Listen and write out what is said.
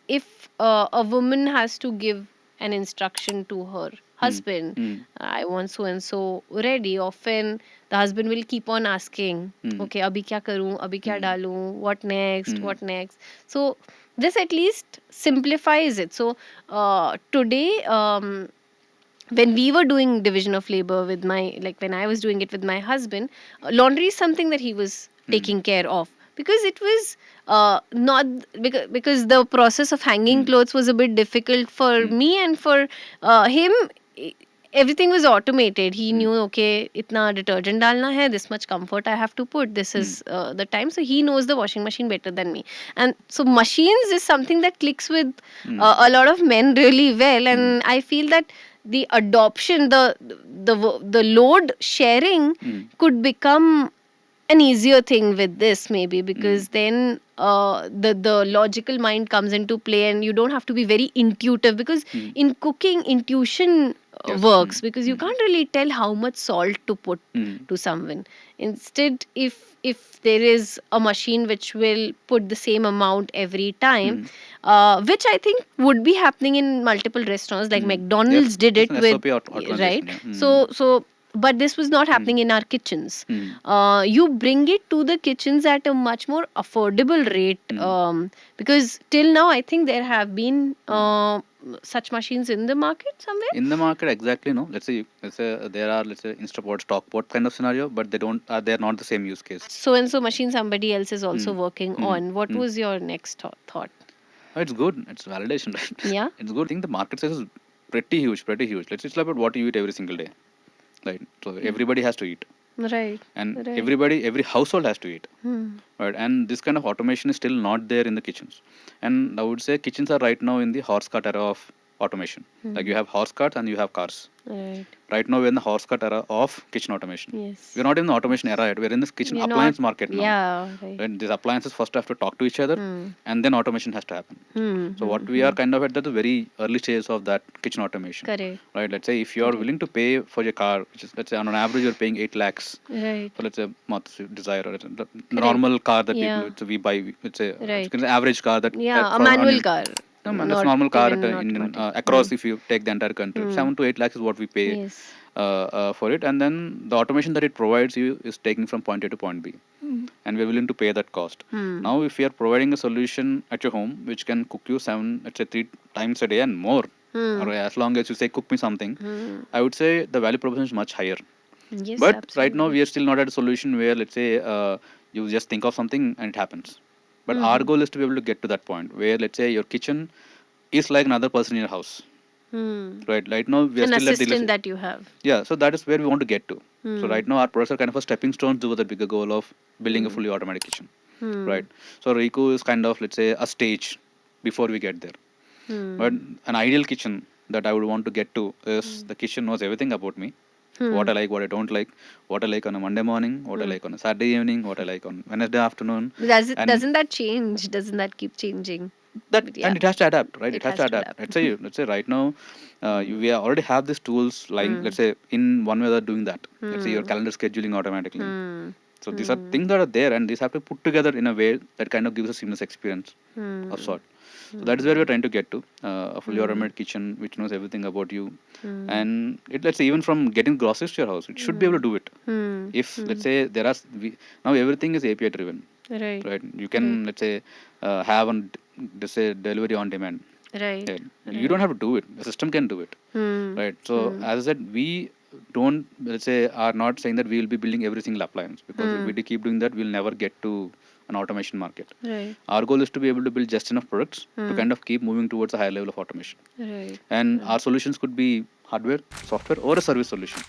if a woman has to give an instruction to her husband, I want so and so ready, often the husband will keep on asking, okay, abhi kya karoon, abhi kya dalun, what next, what next. So this at least simplifies it. So today, when we were doing division of labor with my, like when I was doing it with my husband, laundry is something that he was taking care of, because it was not because the process of hanging clothes was a bit difficult for me, and for him, e- everything was automated. He knew, okay, itna detergent dalna hai, this much comfort I have to put, this is the time. So he knows the washing machine better than me. And so machines is something that clicks with a lot of men really well. And I feel that the adoption, the load sharing could become an easier thing with this, maybe, because then the logical mind comes into play, and you don't have to be very intuitive, because in cooking intuition Yes. works, because you can't really tell how much salt to put to someone. Instead, if there is a machine which will put the same amount every time, which I think would be happening in multiple restaurants, like McDonald's did It's it an with, SOP automation. right? Yeah. So but this was not happening in our kitchens. You bring it to the kitchens at a much more affordable rate, because till now I think there have been such machines in the market somewhere. In the market, exactly, no. Let's say there are, let's say, Instapot, Stockpot kind of scenario, but they're not the same use case. So and so machine somebody else is also working on. What Mm. was your next thought? It's good. It's validation, right? Yeah. It's good. I think the market size is pretty huge, pretty huge. Let's just look at what you eat every single day, right? So everybody has to eat, Right. and Right. every household has to eat, right? And this kind of automation is still not there in the kitchens. And I would say kitchens are right now in the horse cart era of automation. Like you have horse carts and you have cars. Right. Right now we're in the horse cart era of kitchen automation. Yes. We're not in the automation era yet. We're in this kitchen We're not. appliance market now. Yeah. Right. Right? These appliances first have to talk to each other, and then automation has to happen. So what we are kind of at the very early stages of that kitchen automation. Correct. Right? Let's say if you are willing to pay for your car, which is, let's say, on an average you're paying 8 lakhs. Right. So let's say Maruti Desire, or the normal car that Yeah. we buy. Let's say Right. it's an average car that Yeah, a for manual on, car. no, man, that's Not normal car even at, not in automatic. across if you take the entire country. 7 to 8 lakhs is what we pay Yes. for it, and then the automation that it provides you is taking from point A to point B, and we're willing to pay that cost. Now, if we are providing a solution at your home which can cook you 7, let's say 3 times a day and more, or as long as you say cook me something, I would say the value proposition is much higher. Yes, But right now absolutely. we are still not at a solution where, let's say, you just think of something and it happens. But our goal is to be able to get to that point where, let's say, your kitchen is like another person in your house. Right. Right now we are An still at the assistant that you have. yeah. So that is where we want to get to. So right now our products are kind of a stepping stone towards the bigger goal of building a fully automatic kitchen. Right. So Riku is kind of, let's say, a stage before we get there. But an ideal kitchen that I would want to get to is the kitchen knows everything about me. What I like, what I don't like, what I like on a Monday morning, what I like on a Saturday evening, what I like on Wednesday afternoon. And Doesn't that change? Doesn't that keep changing? that But yeah, and it has to adapt, right? it It has has to to adapt. adapt. Let's say right now, we already have these tools lying. Let's say in one way they're doing that. Let's say your calendar scheduling automatically. So these are things that are there, and these have to put together in a way that kind of gives a seamless experience of sort. So that is where we're trying to get to a fully automated kitchen which knows everything about you, and it, let's say, even from getting groceries to your house, it should be able to do it. If let's say now everything is API driven, Right. right? You can let's say have on let's say delivery on demand. Right. Right? You don't have to do it. The system can do it, right? So as I said, we don't, let's say, are not saying that we will be building every single appliance, because if we keep doing that, we'll never get to an automation market. Right. Our goal is to be able to build just enough products to kind of keep moving towards a higher level of automation. Right. And our solutions could be hardware, software, or a service solution.